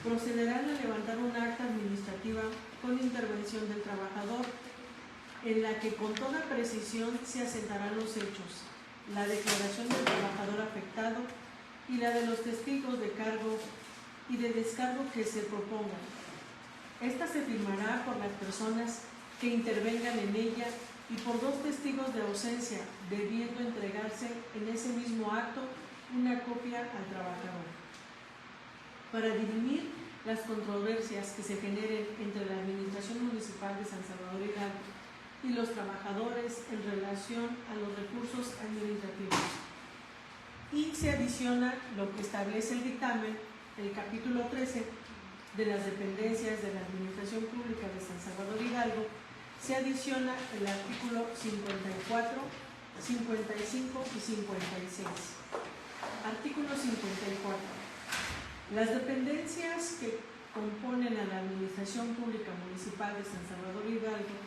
procederán a levantar una acta administrativa con intervención del trabajador, en la que con toda precisión se asentarán los hechos, la declaración del trabajador afectado y la de los testigos de cargo y de descargo que se propongan. Esta se firmará por las personas que intervengan en ella y por 2 testigos de ausencia, debiendo entregarse en ese mismo acto una copia al trabajador. Para dirimir las controversias que se generen entre la Administración Municipal de San Salvador Hidalgo y los trabajadores en relación a los recursos administrativos. Y se adiciona lo que establece el dictamen, el capítulo 13 de las dependencias de la Administración Pública de San Salvador Hidalgo, se adiciona el artículo 54, 55 y 56. Artículo 54. Las dependencias que componen a la Administración Pública Municipal de San Salvador Hidalgo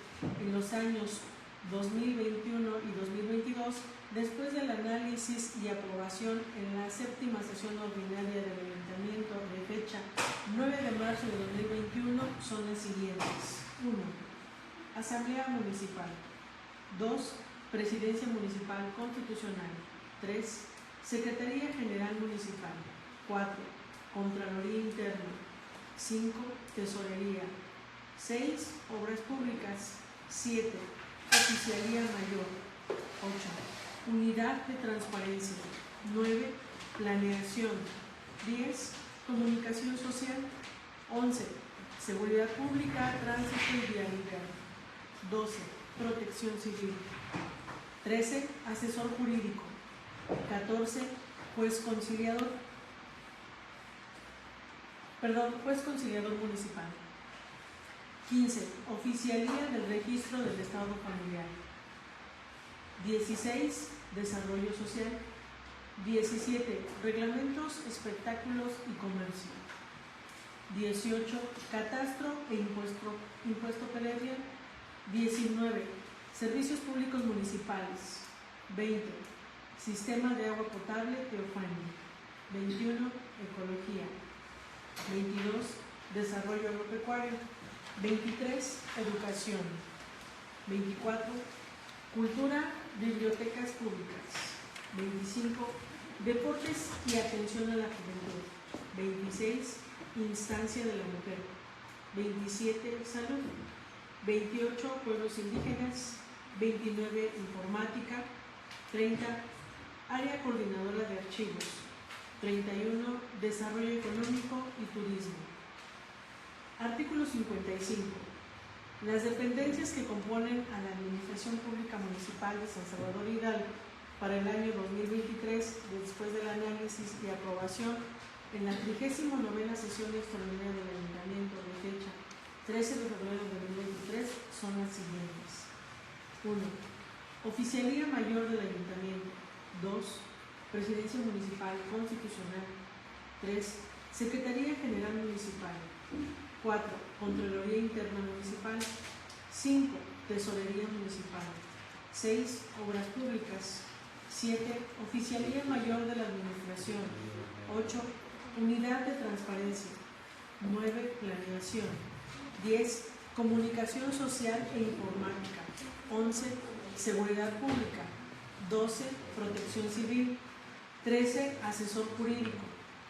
en los años 2021 y 2022, después del análisis y aprobación en la 7ª sesión ordinaria del Ayuntamiento de fecha 9 de marzo de 2021, son las siguientes. 1. Asamblea Municipal. 2. Presidencia Municipal Constitucional. 3. Secretaría General Municipal. 4. Contraloría Interna. 5. Tesorería. 6. Obras Públicas. 7. Oficialía Mayor. 8. Unidad de Transparencia. 9. Planeación. 10. Comunicación Social. 11. Seguridad Pública, Tránsito y Vialidad. 12. Protección Civil. 13. Asesor Jurídico. 14. Juez Conciliador Municipal. 15. Oficialía del Registro del Estado Familiar. 16. Desarrollo Social. 17. Reglamentos, espectáculos y comercio. 18. Catastro e impuesto predial. 19. Servicios públicos municipales. 20. Sistema de agua potable Teofani. 21. Ecología. 22. Desarrollo agropecuario. 23. Educación. 24. Cultura, bibliotecas públicas. 25. Deportes y atención a la juventud. 26. Instancia de la mujer. 27. Salud. 28. Pueblos indígenas. 29. Informática. 30. Área coordinadora de archivos. 31. Desarrollo económico y turismo. Artículo 55. Las dependencias que componen a la Administración Pública Municipal de San Salvador Hidalgo para el año 2023, después del análisis y aprobación en la 39ª sesión extraordinaria del Ayuntamiento de fecha 13 de febrero de 2023, son las siguientes. 1. Oficialía Mayor del Ayuntamiento. 2. Presidencia Municipal Constitucional. 3. Secretaría General Municipal. 4. Contraloría Interna Municipal. 5. Tesorería Municipal. 6. Obras Públicas. 7. Oficialía Mayor de la Administración. 8. Unidad de Transparencia. 9. Planeación. 10. Comunicación Social e Informática. 11. Seguridad Pública. 12. Protección Civil. 13. Asesor Jurídico.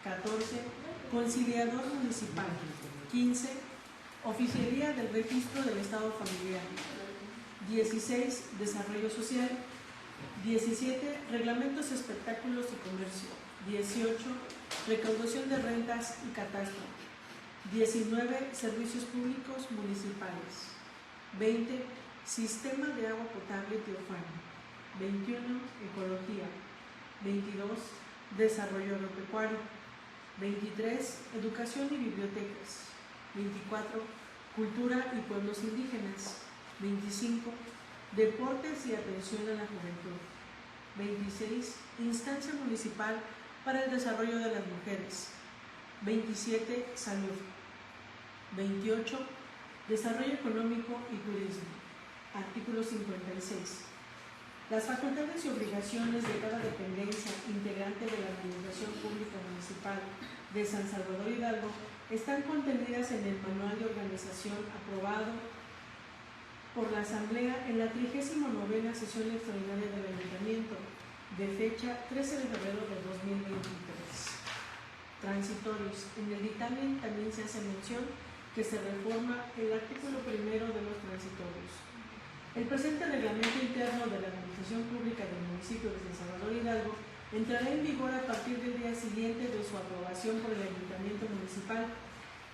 14. Conciliador Municipal. 15. Oficialía del Registro del Estado Familiar. 16. Desarrollo Social. 17. Reglamentos, Espectáculos y Comercio. 18. Recaudación de rentas y catastro. 19. Servicios Públicos Municipales. 20. Sistema de agua potable Teofano. 21. Ecología. 22. Desarrollo agropecuario. 23. Educación y bibliotecas. 24. Cultura y pueblos indígenas. 25. Deportes y atención a la juventud. 26. Instancia municipal para el desarrollo de las mujeres. 27. Salud. 28. Desarrollo económico y turismo. Artículo 56. Las facultades y obligaciones de cada dependencia integrante de la Administración Pública Municipal de San Salvador Hidalgo están contenidas en el Manual de Organización aprobado por la Asamblea en la 39ª sesión extraordinaria del Ayuntamiento de fecha 13 de febrero de 2023. Transitorios. En el dictamen también se hace mención que se reforma el artículo primero de los transitorios. El presente reglamento interno de la Administración Pública del municipio de San Salvador Hidalgo entrará en vigor a partir del día siguiente de su aprobación por el Ayuntamiento Municipal,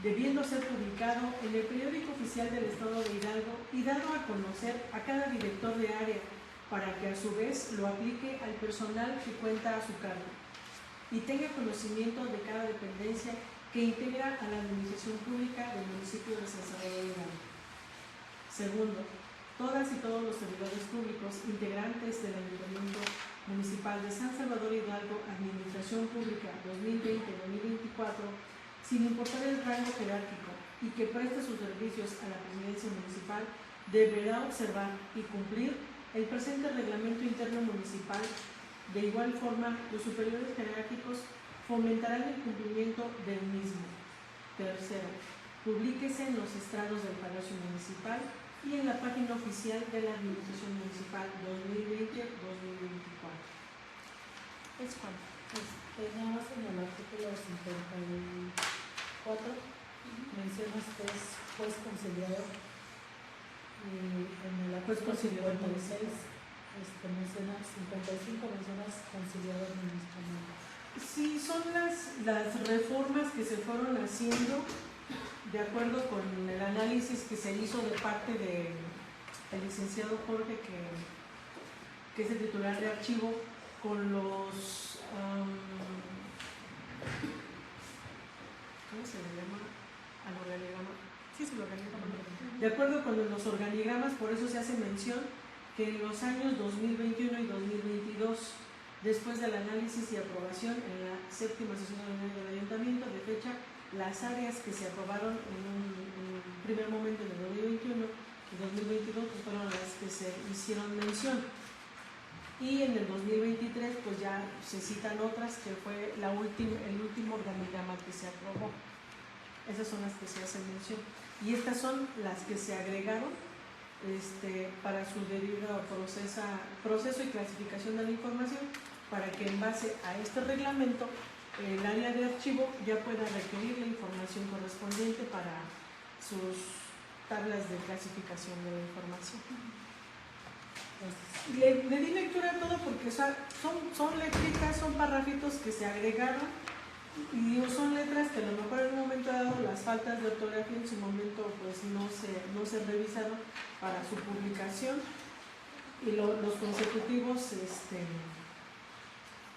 debiendo ser publicado en el periódico oficial del Estado de Hidalgo y dado a conocer a cada director de área para que a su vez lo aplique al personal que cuenta a su cargo y tenga conocimiento de cada dependencia que integra a la Administración Pública del municipio de San Salvador Hidalgo. Segundo, todas y todos los servidores públicos integrantes del Ayuntamiento Municipal de San Salvador Hidalgo, Administración Pública 2020-2024, sin importar el rango jerárquico y que preste sus servicios a la presidencia municipal, deberá observar y cumplir el presente reglamento interno municipal. De igual forma, los superiores jerárquicos fomentarán el cumplimiento del mismo. Tercero, publíquese en los estrados del Palacio Municipal y en la página oficial de la Administración Municipal 2020-2024. ¿Es cuánto? Nada más en el artículo 54 mencionas que es juez conciliador y en el artículo 56 mencionas 55, mencionas conciliador ministerial. Sí, son las reformas que se fueron haciendo de acuerdo con el análisis que se hizo de parte del licenciado Jorge, que es el titular de archivo, con los ¿cómo se le llama? Al organigrama. Sí, es el organigrama. De acuerdo con los organigramas, por eso se hace mención que en los años 2021 y 2022, después del análisis y aprobación en la 7ª sesión del Ayuntamiento de fecha, las áreas que se aprobaron en un primer momento en el 2021 y 2022 pues fueron las que se hicieron mención. Y en el 2023 pues ya se citan otras que fue el último organigrama que se aprobó. Esas son las que se hacen mención. Y estas son las que se agregaron para su debido proceso y clasificación de la información, para que en base a este reglamento el área de archivo ya pueda requerir la información correspondiente para sus tablas de clasificación de la información. Le di lectura a todo porque son letritas, son parrafitos que se agregaron Y son letras que a lo mejor en un momento dado las faltas de ortografía en su momento pues no se revisaron para su publicación, y los consecutivos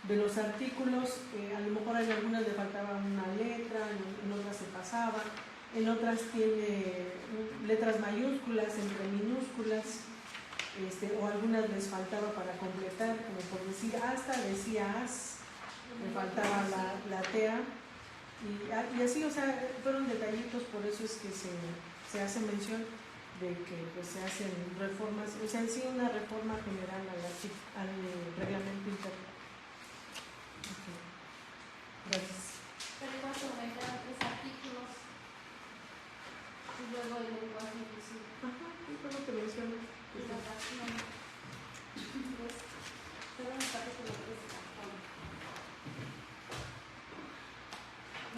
de los artículos, a lo mejor en algunas le faltaba una letra, en otras se pasaba, en otras tiene letras mayúsculas entre minúsculas, o algunas les faltaba para completar, como por decir hasta decía as, le faltaba la TEA, y así, o sea, fueron detallitos, por eso es que se hace mención de que pues se hacen reformas, o sea, en sí una reforma general al reglamento interno. Okay. Gracias. Pero igual se aumentaron 3 artículos y luego el lenguaje inclusivo. Ajá, es lo que menciono. Y la fracción 3. Pero me parece que lo 3 tampoco.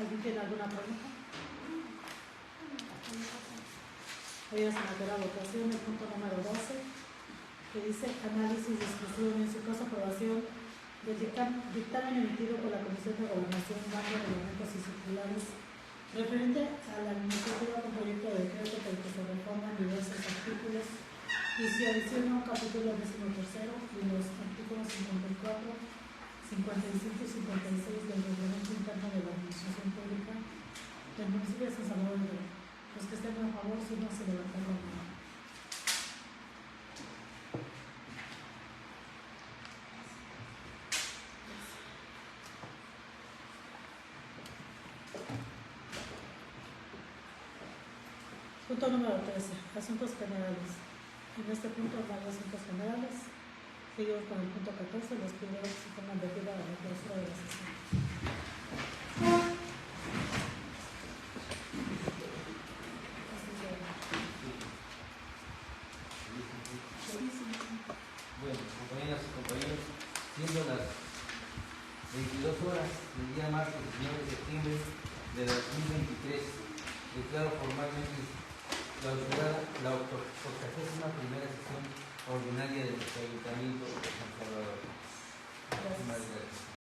¿Alguien tiene alguna pregunta? Voy a someter a votación el punto número 12, que dice análisis, discusión y en su caso aprobación del dictamen emitido por la Comisión de Gobernación, Banco de Reglamentos y Circulares referente a la iniciativa con proyecto de decreto por el que se reforman diversos artículos y se adiciona un capítulo 13 y los artículos 54, 55 y 56 del reglamento interno de la Administración Pública del municipio de San Salvador del Rey. Los que estén a favor, si no, se levantan la mano. Punto número 13. Asuntos generales. En este punto no hay asuntos generales. Seguimos con el punto 14. Los primeros se toman de pie a la clausura de la sesión. Bueno, compañeras y compañeros, siendo las 22 horas del día martes 19 de septiembre de 2023, declaro formalmente clausurada la 81ª sesión ordinaria del Ayuntamiento de San Salvador. Muchísimas gracias.